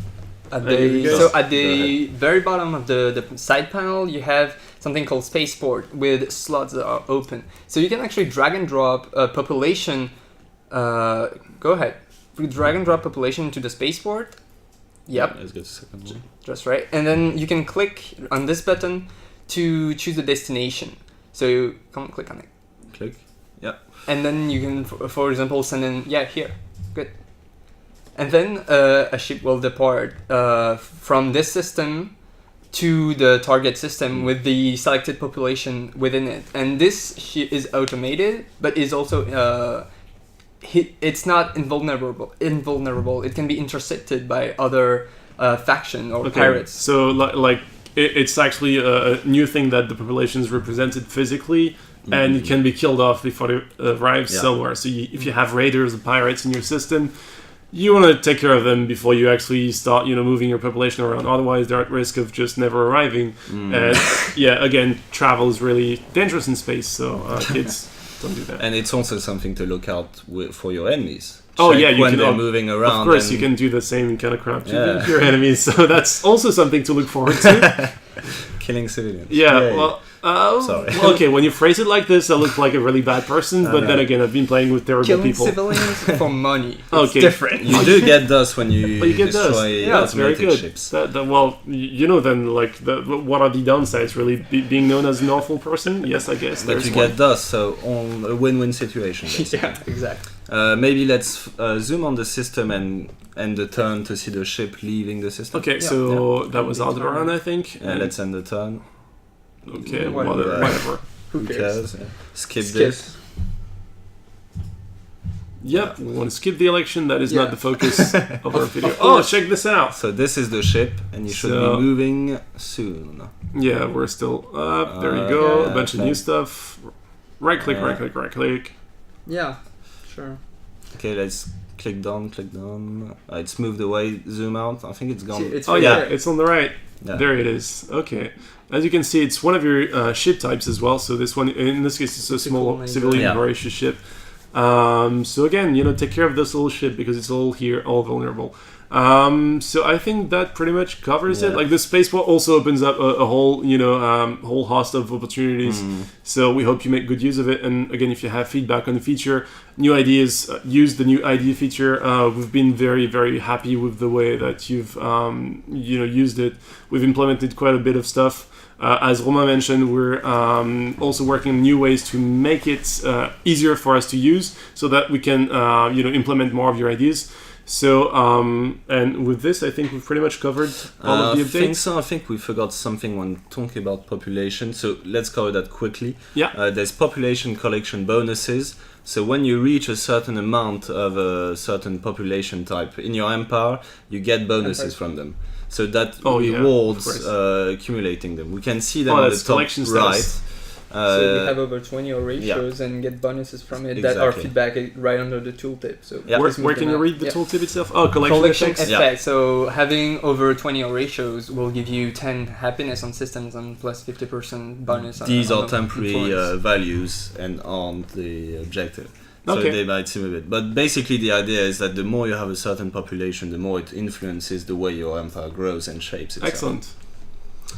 At There you the, go. so at Go the very bottom of the side panel, you have something called spaceport with slots that are open. So you can actually drag and drop a population. Go ahead. You drag and drop population into the spaceport. Yep, Let's get the second one. just right. And then you can click on this button to choose the destination. So come on, click on it. Click. And then you can, for example, send in, here, good. And then a ship will depart from this system to the target system with the selected population within it. And this is automated, but is also, it's not invulnerable. It can be intercepted by other faction or pirates. So it's actually a new thing that the population is represented physically. And it can be killed off before it arrives somewhere. So if you have raiders or pirates in your system, you want to take care of them before you actually start, moving your population around. Otherwise, they're at risk of just never arriving. And again, travel is really dangerous in space. So kids, don't do that. And it's also something to look out for your enemies. Oh, Check yeah, you when can, they're moving around. Of course, and you can do the same kind of crap to Yeah. your enemies. So that's also something to look forward to. killing civilians. Yeah, Yay. well, Sorry. well, okay, when you phrase it like this, I look like a really bad person, but then again, I've been playing with terrible Killing people. civilians for money. It's Okay. different. You do get dust when you But you get destroy those. Yeah, that's very automatic good. ships. Well, you know then, like, what are the downsides? Really, being known as an awful person? Yes, I guess. But There's you one. get dust, so on a win-win situation. Basically. Yeah, exactly. Maybe let's zoom on the system and the turn to see the ship leaving the system. Okay, so that was Aldebaran, I think. And let's end the turn. Okay, Whatever. whatever. Who cares? Yeah. Skip Skip. this. Yep, we want to skip the election. That is Yeah. not the focus of our video. Of Oh, course. check this out. So this is the ship, and you should So- be moving soon. Yeah, we're still up. There you go. Yeah, A bunch of okay. new stuff. Right click, right click, right click. Yeah, sure. Okay, let's click down, click down. It's moved away, zoom out. I think it's gone. See, it's Oh right yeah, there. it's on the right. Yeah. There it is. Okay. As you can see, it's one of your ship types as well. So this one, in this case, it's a small Typical civilian Yeah. Horatio ship. So again, take care of this little ship because it's all here, all vulnerable. So I think that pretty much covers it. Yeah. Like the spaceport also opens up a whole, whole host of opportunities. So we hope you make good use of it. And again, if you have feedback on the feature, new ideas, use the new idea feature. We've been very, very happy with the way that you've, used it. We've implemented quite a bit of stuff. As Romain mentioned, we're also working on new ways to make it easier for us to use so that we can, implement more of your ideas. So, and with this, I think we've pretty much covered all of the I think updates. so. I think we forgot something when talking about population. So let's cover that quickly. Yeah. There's population collection bonuses. So when you reach a certain amount of a certain population type in your empire, you get bonuses from them. So that Oh, yeah, rewards of course. accumulating them. We can see them Oh, on the that's top collection right. status. So we have over 20 ratios and get bonuses from it that are Exactly. feedback right under the tooltip. So Yeah. Where, just move where can them you out. read the Yeah. tooltip itself? Oh, collection Collection effects. effect. So having over 20 ratios will give you 10 happiness on systems and plus 50% bonus. These on are temporary influence. values and aren't the objective. So Okay. they might seem a bit. But basically the idea is that the more you have a certain population, the more it influences the way your empire grows and shapes itself. Excellent.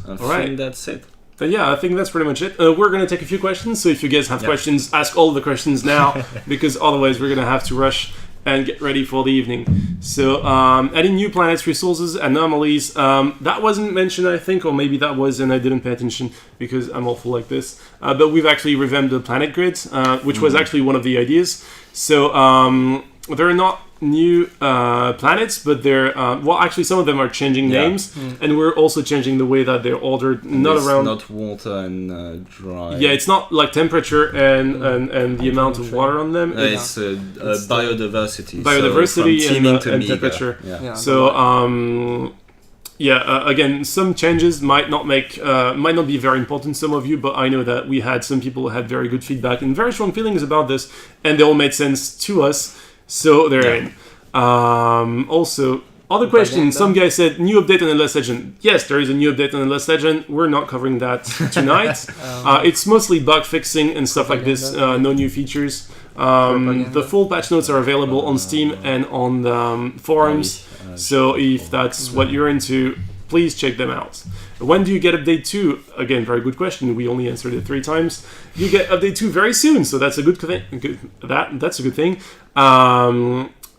I All think right. that's it. Yeah, I think that's pretty much it. We're going to take a few questions, so if you guys have Yeah. questions, ask all the questions now, because otherwise we're going to have to rush and get ready for the evening. So, adding new planets, resources, anomalies, that wasn't mentioned, I think, or maybe that was and I didn't pay attention because I'm awful like this. But we've actually revamped the planet grid, which was actually one of the ideas. So, they're not new planets, but they're actually some of them are changing Yeah. names, and we're also changing the way that they're ordered. Not It's around. not water and dry. Yeah, it's not like temperature and the amount of water on them. It's biodiversity. Biodiversity so from teeming and, to and meager. temperature. Yeah. Yeah. So again, some changes might not be very important to some of you, but I know that we had some people who had very good feedback and very strong feelings about this, and they all made sense to us. So they're in. Also, other questions. Some guy said new update on the Last Legend. Yes, there is a new update on the Last Legend. We're not covering that tonight. It's mostly bug fixing and stuff like this. No new features. The full patch notes are available on Steam and on the forums. So if that's what you're into, please check them out. When do you get update 2? Again, very good question. We only answered it 3 times. You get update 2 very soon, so that's a good thing. That's a good thing.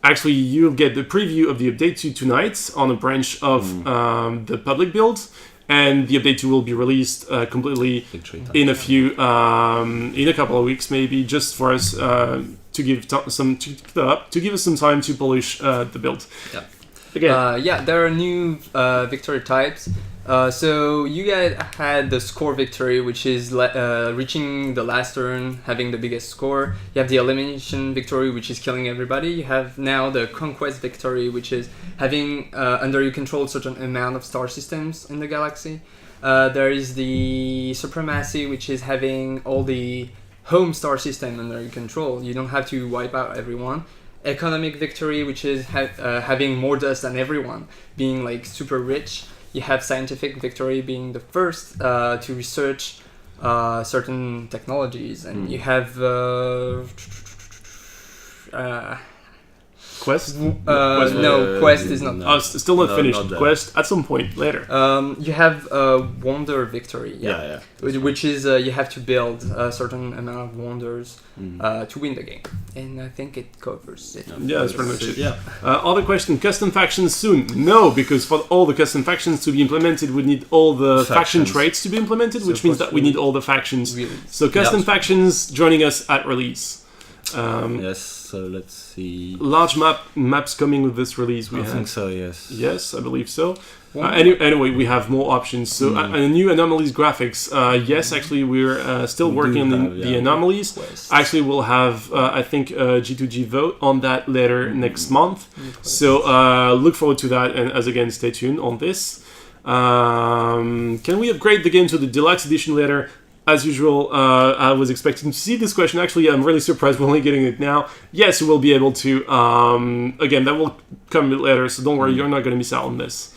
Actually, you'll get the preview of the update 2 tonight on a branch of the public build, and the update 2 will be released completely in a couple of weeks, maybe, just for us to give us some time to polish the build. Yeah. Again, There are new victory types. So you guys had the score victory, which is reaching the last turn, having the biggest score. You have the elimination victory, which is killing everybody. You have now the conquest victory, which is having under your control a certain amount of star systems in the galaxy. There is the supremacy, which is having all the home star system under your control. You don't have to wipe out everyone. Economic victory, which is having more dust than everyone, being like super rich. You have scientific victory, being the first to research certain technologies, and you have Quest? No, Quest is not. Oh, still not No, finished. not that. Quest at some point later. You have Wonder Victory. Yeah. Which is you have to build a certain amount of wonders Mm. to win the game, and I think it covers it. Yeah, that's pretty much it. Yeah. Other question, custom factions soon? No, because for all the custom factions to be implemented, we need all the faction Factions. traits to be implemented, which So means that we need all the factions. Really. So custom Yeah. factions joining us at release. Yes. So let's see. Large maps coming with this release. We I have. think so. Yes. Yes, I believe so. One- Anyway, we have more options. So a new anomalies graphics. Yes, actually, we're still We working do on have, the yeah. anomalies. Quest. Actually, we'll have I think a G2G vote on that later next month. So look forward to that, and as again, stay tuned on this. Can we upgrade the game to the deluxe edition later? As usual, I was expecting to see this question. Actually, I'm really surprised we're only getting it now. Yes, you will be able to. Again, that will come a bit later, so don't worry, you're not going to miss out on this.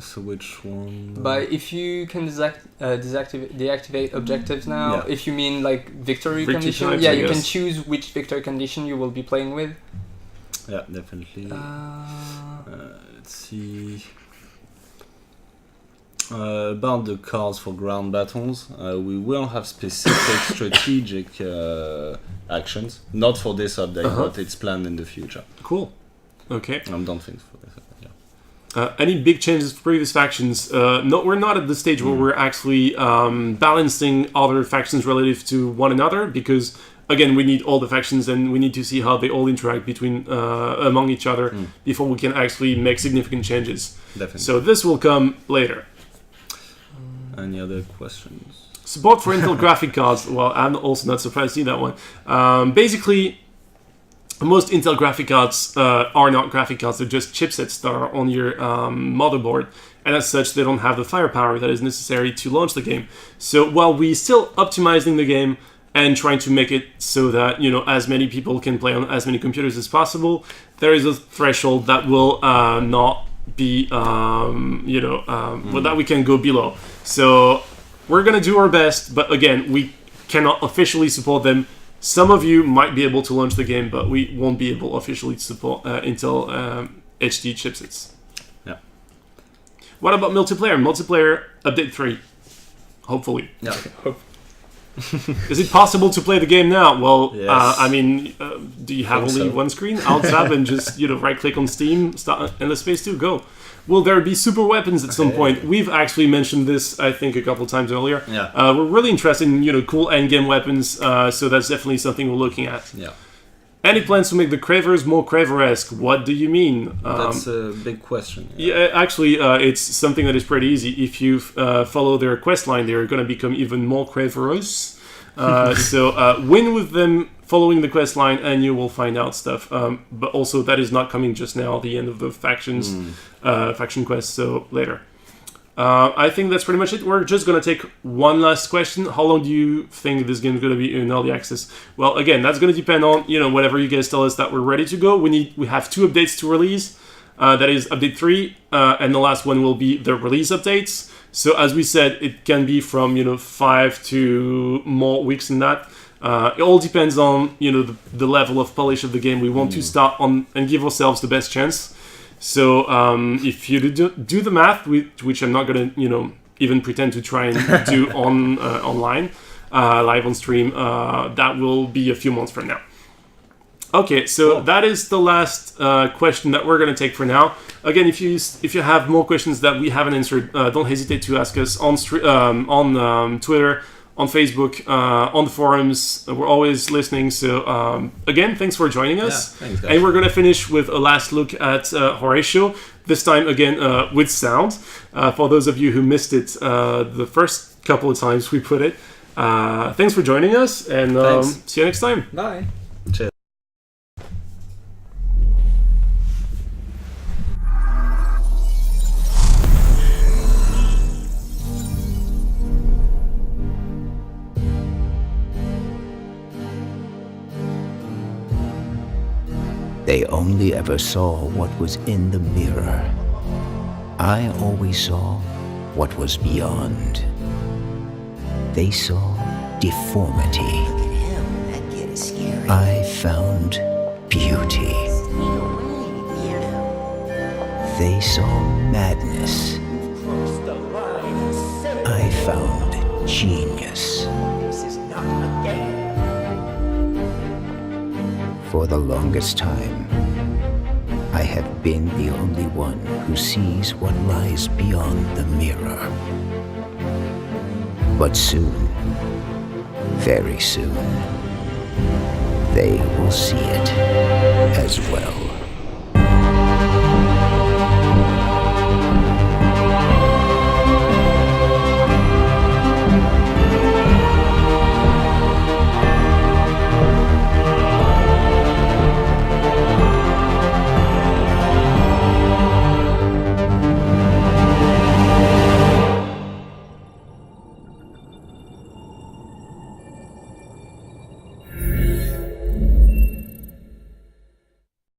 So which one? But if you can deactivate objectives now, Yeah. if you mean like victory Victory condition, types, yeah, I you can guess. choose which victory condition you will be playing with. Yeah, definitely. Let's see. About the cards for ground battles, we will have specific strategic actions. Not for this update, but it's planned in the future. Cool. Okay. I don't think for this update. Yeah. Any big changes to previous factions? No, we're not at the stage where we're actually balancing other factions relative to one another, because again, we need all the factions and we need to see how they all interact between among each other before we can actually make significant changes. Definitely. So this will come later. Any other questions? Support for Intel graphic cards. Well, I'm also not surprised to see that one. Basically, most Intel graphic cards are not graphic cards. They're just chipsets that are on your motherboard. And as such, they don't have the firepower that is necessary to launch the game. So while we're still optimizing the game and trying to make it so that, you know, as many people can play on as many computers as possible, there is a threshold that will not be, well, that we can go below. So we're going to do our best, but again, we cannot officially support them. Some of you might be able to launch the game, but we won't be able officially to support Intel HD chipsets. Yeah. What about multiplayer? Multiplayer update 3. Hopefully. Yeah. Is it possible to play the game now? Well, Yes. Do you have Think only so. one screen? I'll tab and just right click on Steam, start Endless Space 2, go. Will there be super weapons at some point? We've actually mentioned this, I think, a couple of times earlier. Yeah. We're really interested in cool endgame weapons, so that's definitely something we're looking at. Yeah. Any plans to make the Cravers more Craver-esque? What do you mean? That's a big question. Yeah, actually, it's something that is pretty easy. If you follow their quest line, they're going to become even more Craverous. So win with them following the quest line, and you will find out stuff. But also, that is not coming just now. The end of the factions, faction quest. So later. I think that's pretty much it. We're just going to take one last question. How long do you think this game is going to be in early access? Well, again, that's going to depend on whatever you guys tell us that we're ready to go. We have 2 updates to release. That is update 3, and the last one will be the release updates. So as we said, it can be from 5 to more weeks than that. It all depends on the level of polish of the game. We want to start on and give ourselves the best chance. So if you do the math, which I'm not going to even pretend to try and do online, live on stream, that will be a few months from now. Okay, so that is the last question that we're going to take for now. Again, if you have more questions that we haven't answered, don't hesitate to ask us on Twitter, on Facebook, on the forums. We're always listening. So again, thanks for joining us. Yeah, thanks, guys. And we're going to finish with a last look at Horatio, this time again with sound. For those of you who missed it the first couple of times we put it, thanks for joining us, and see you next time. Bye. Cheers. They only ever saw what was in the mirror. I always saw what was beyond. They saw deformity. Look at him. That kid is scary. I found beauty. Stay away, weirdo. They saw madness. Cross the line. Silly. I found genius. This is not a game. For the longest time, I have been the only one who sees what lies beyond the mirror. But soon, very soon, they will see it as well.